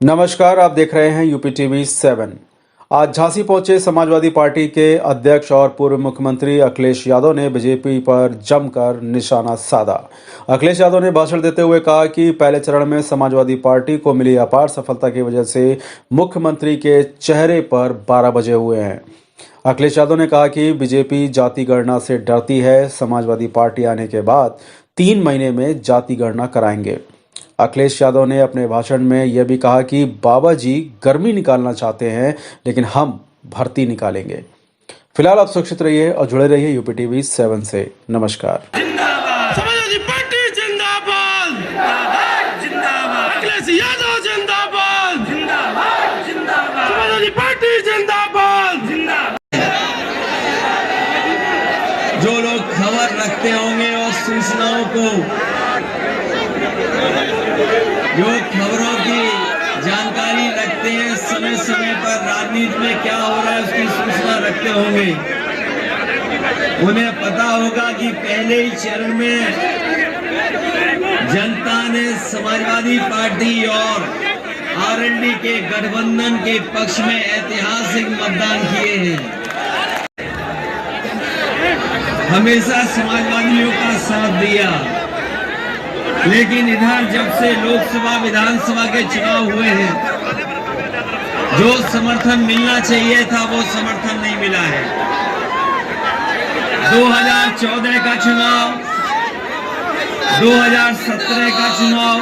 नमस्कार, आप देख रहे हैं यूपी टीवी 7। आज झांसी पहुंचे समाजवादी पार्टी के अध्यक्ष और पूर्व मुख्यमंत्री अखिलेश यादव ने बीजेपी पर जमकर निशाना साधा। अखिलेश यादव ने भाषण देते हुए कहा कि पहले चरण में समाजवादी पार्टी को मिली अपार सफलता की वजह से मुख्यमंत्री के चेहरे पर 12 बजे हुए हैं। अखिलेश यादव ने कहा कि बीजेपी जाति गणना से डरती है। समाजवादी पार्टी आने के बाद 3 महीने में जाति गणना कराएंगे। अखिलेश यादव ने अपने भाषण में यह भी कहा कि बाबा जी गर्मी निकालना चाहते हैं, लेकिन हम भर्ती निकालेंगे। फिलहाल आप सुरक्षित रहिए और जुड़े रहिए यूपी टीवी 7 से। नमस्कार। समाजवादी पार्टी जिंदाबाद, जिंदाबाद। अखिलेश यादव जिंदाबाद, जिंदाबाद, जिंदाबाद। समाजवादी पार्टी जिंदाबाद, जिंदाबाद। जो लोग खबर रखते होंगे और सूचनाओं को, जो खबरों की जानकारी रखते हैं, समय समय पर राजनीति में क्या हो रहा है उसकी सूचना रखते होंगे, उन्हें पता होगा कि पहले ही चरण में जनता ने समाजवादी पार्टी और आरएलडी के गठबंधन के पक्ष में ऐतिहासिक मतदान किए हैं। हमेशा समाजवादियों का साथ दिया, लेकिन इधर जब से लोकसभा विधानसभा के चुनाव हुए हैं, जो समर्थन मिलना चाहिए था वो समर्थन नहीं मिला है। 2014 का चुनाव, 2017 का चुनाव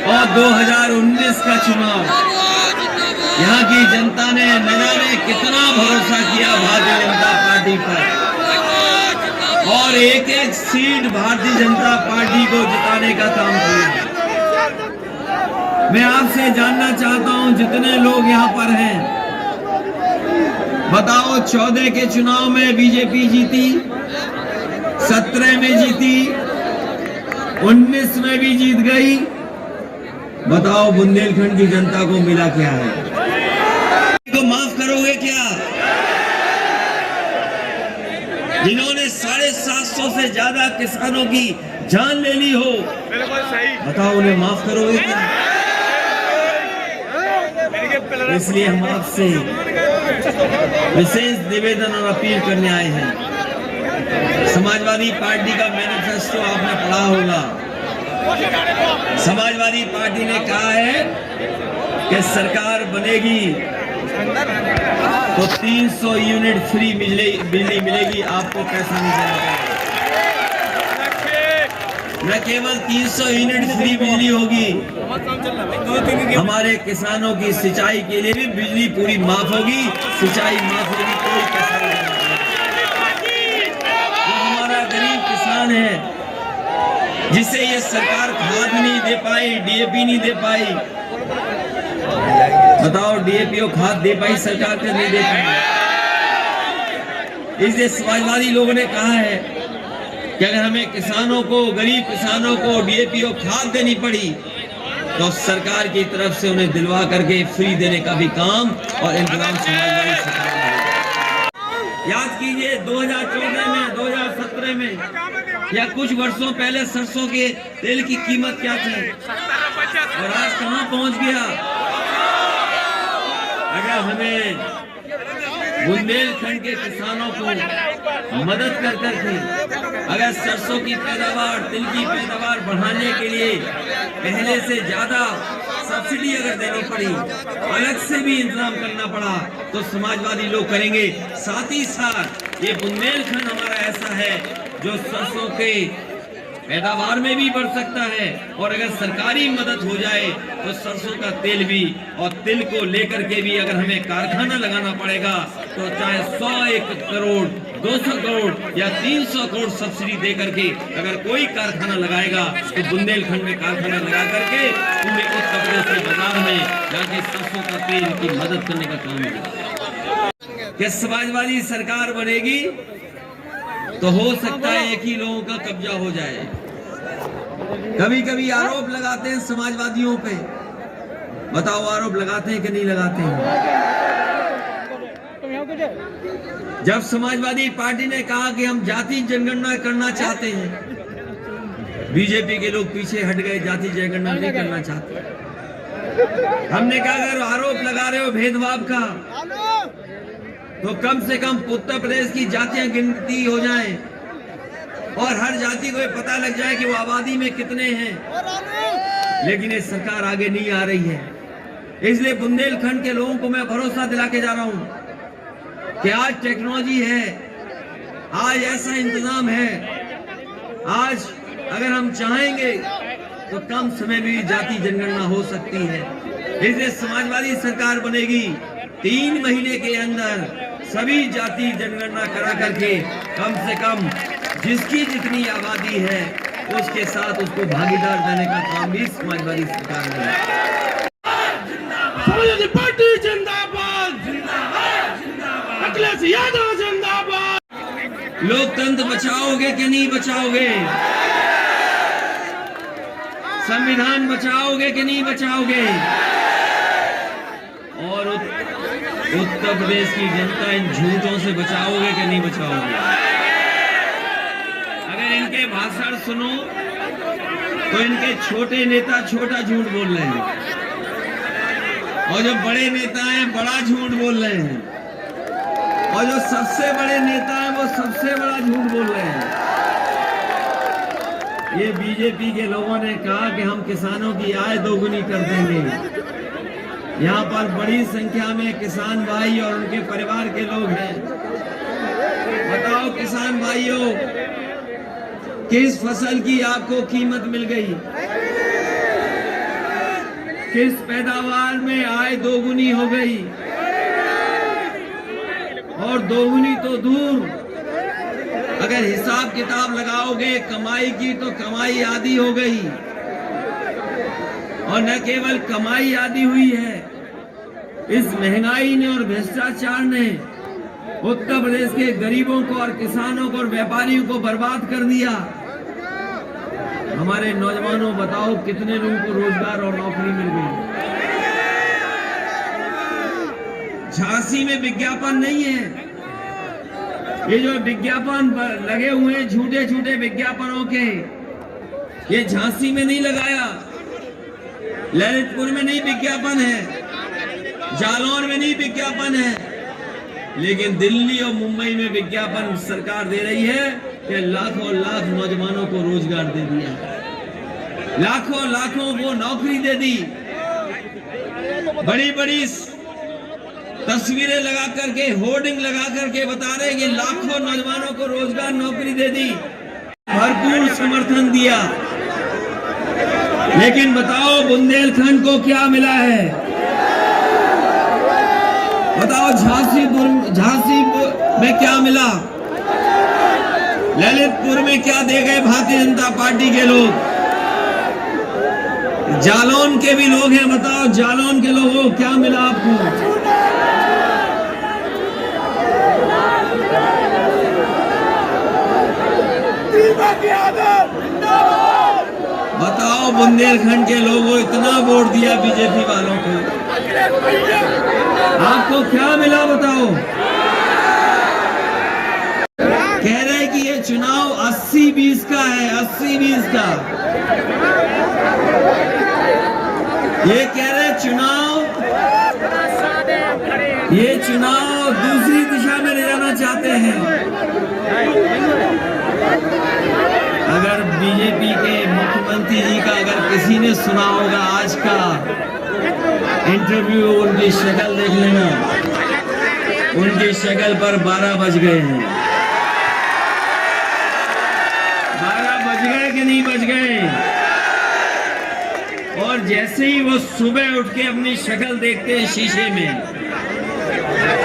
और 2019 का चुनाव, यहाँ की जनता ने न जाने कितना भरोसा किया भारतीय जनता पार्टी पर, और एक एक सीट भारतीय जनता पार्टी को जिताने का काम किया। मैं आपसे जानना चाहता हूं, जितने लोग यहाँ पर हैं, बताओ 14 के चुनाव में बीजेपी जीती, 17 में जीती, 19 में भी जीत गई। बताओ बुंदेलखंड की जनता को मिला क्या है? को माफ करोगे क्या? जिन्होंने 750 से ज्यादा किसानों की जान ले ली हो, बताओ उन्हें माफ करोगे क्या? इसलिए हम आपसे विशेष निवेदन और अपील करने आए हैं। समाजवादी पार्टी का मैनिफेस्टो आपने पढ़ा होगा। समाजवादी पार्टी ने कहा है कि सरकार बनेगी तो 300 यूनिट फ्री बिजली मिलेगी, आपको पैसा नहीं देना पड़ेगा। न केवल 300 यूनिट फ्री बिजली होगी, हमारे किसानों की सिंचाई के लिए भी बिजली पूरी माफ होगी, सिंचाई माफ होगी, कोई पैसा नहीं देना पड़ेगा। जो हमारा गरीब किसान है, जिसे ये सरकार खाद नहीं दे पाई, डीएपी नहीं दे पाई, बताओ डीएपी और खाद दे पाई सरकार के? नहीं दे पाई। इसलिए समाजवादी लोगों ने कहा है कि अगर हमें किसानों को, गरीब किसानों को डीएपी और खाद देनी पड़ी तो सरकार की तरफ से उन्हें दिलवा करके फ्री देने का भी काम और इंतजाम समाजवादी सरकार ने। याद कीजिए 2014 में, 2017 में या कुछ वर्षों पहले सरसों के तेल की कीमत क्या थी और आज कहां पहुंच गया? अगर हमें बुंदेलखंड के किसानों को मदद कर करके अगर सरसों की पैदावार, तिल की पैदावार बढ़ाने के लिए पहले से ज्यादा सब्सिडी अगर देनी पड़ी, अलग से भी इंतजाम करना पड़ा, तो समाजवादी लोग करेंगे। साथ ही साथ ये बुंदेलखंड हमारा ऐसा है जो सरसों के पैदावार में भी बढ़ सकता है, और अगर सरकारी मदद हो जाए तो सरसों का तेल भी और तिल को लेकर के भी अगर हमें कारखाना लगाना पड़ेगा तो चाहे 100 करोड़, 200 करोड़ या 300 करोड़ सब्सिडी दे करके अगर कोई कारखाना लगाएगा तो बुंदेलखंड में कारखाना लगा करके पूरे उत्तर प्रदेश के बाजार में जाके सरसों का तेल की मदद करने का काम होगा। क्या समाजवादी सरकार बनेगी तो हो सकता है एक ही लोगों का कब्जा हो जाए। कभी कभी आरोप लगाते हैं समाजवादियों पे, बताओ आरोप लगाते हैं कि नहीं लगाते हैं? जब समाजवादी पार्टी ने कहा कि हम जाति जनगणना करना चाहते हैं, बीजेपी के लोग पीछे हट गए, जाति जनगणना नहीं करना चाहते। हमने कहा अगर आरोप लगा रहे हो भेदभाव का तो कम से कम उत्तर प्रदेश की जातियां गिनती हो जाएं और हर जाति को ये पता लग जाए कि वो आबादी में कितने हैं। लेकिन ये सरकार आगे नहीं आ रही है। इसलिए बुंदेलखंड के लोगों को मैं भरोसा दिला के जा रहा हूं कि आज टेक्नोलॉजी है, आज ऐसा इंतजाम है, आज अगर हम चाहेंगे तो कम समय में जाति जनगणना हो सकती है। इसलिए समाजवादी सरकार बनेगी, 3 महीने के अंदर सभी जाति जनगणना करा करके कम से कम जिसकी जितनी आबादी है उसके साथ उसको भागीदार देने का काम भी समाजवादी सरकार ने। समाजवादी पार्टी जिंदाबाद, अखिलेश यादव जिंदाबाद। लोकतंत्र बचाओगे कि नहीं बचाओगे? संविधान बचाओगे कि नहीं बचाओगे? और उत्तर प्रदेश की जनता इन झूठों से बचाओगे कि नहीं बचाओगे? अगर इनके भाषण सुनो तो इनके छोटे नेता छोटा झूठ बोल रहे हैं और जो बड़े नेता हैं बड़ा झूठ बोल रहे हैं और जो सबसे बड़े नेता हैं वो सबसे बड़ा झूठ बोल रहे हैं। ये बीजेपी के लोगों ने कहा कि हम किसानों की आय दोगुनी कर देंगे। यहाँ पर बड़ी संख्या में किसान भाई और उनके परिवार के लोग हैं। बताओ किसान भाइयों, किस फसल की आपको कीमत मिल गई? किस पैदावार में आय दोगुनी हो गई? और दोगुनी तो दूर, अगर हिसाब किताब लगाओगे कमाई की तो कमाई आधी हो गई। और न केवल कमाई आधी हुई है, इस महंगाई ने और भ्रष्टाचार ने उत्तर प्रदेश के गरीबों को और किसानों को और व्यापारियों को बर्बाद कर दिया। हमारे नौजवानों बताओ कितने लोगों को रोजगार और नौकरी मिल गई? झांसी में विज्ञापन नहीं है। ये जो विज्ञापन लगे हुए हैं झूठे झूठे विज्ञापनों के, ये झांसी में नहीं लगाया, ललितपुर में नहीं विज्ञापन है, जालौर में नहीं विज्ञापन है, लेकिन दिल्ली और मुंबई में विज्ञापन सरकार दे रही है कि लाखों लाख नौजवानों को रोजगार दे दिया, लाखों लाखों को नौकरी दे दी। बड़ी बड़ी तस्वीरें लगा करके, होर्डिंग लगा करके बता रहे कि लाखों नौजवानों को रोजगार नौकरी दे दी, भरपूर समर्थन दिया। लेकिन बताओ बुंदेलखंड को क्या मिला है? बताओ झांसी में क्या मिला? ललितपुर में क्या दे गए भारतीय जनता पार्टी के लोग? जालौन के भी लोग हैं, बताओ जालौन के लोगों को क्या मिला आपको? बताओ बुंदेलखंड के लोगों इतना वोट दिया बीजेपी वालों को, आपको क्या मिला बताओ? कह रहे कि ये चुनाव 80-20 का है, 80-20 का। ये कह रहे ये चुनाव दूसरी दिशा में ले जाना चाहते हैं। अगर बीजेपी के मुख्यमंत्री जी का अगर किसी ने सुना होगा आज का इंटरव्यू, उनकी शक्ल देख लेना, उनकी शक्ल पर 12 बज गए हैं। 12 बज गए कि नहीं बज गए? और जैसे ही वो सुबह उठ के अपनी शक्ल देखते हैं शीशे में,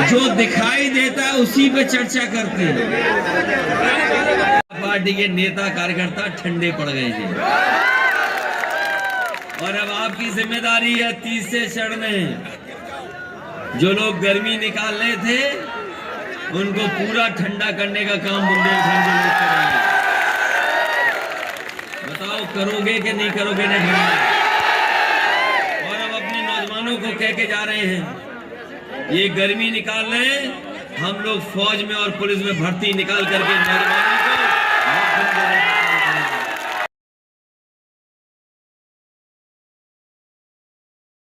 जो दिखाई देता है उसी पे चर्चा करते हैं। पार्टी के नेता कार्यकर्ता ठंडे पड़ गए हैं और अब आपकी जिम्मेदारी है तीसरे चरण में जो लोग गर्मी निकाल रहे थे उनको पूरा ठंडा करने का काम बुंदेलखंड के लोग करेंगे। बताओ करोगे कि नहीं करोगे? नहीं। और अब अपने नौजवानों को कह के जा रहे हैं, ये गर्मी निकाल रहे हैं, हम लोग फौज में और पुलिस में भर्ती निकाल करके नौजवान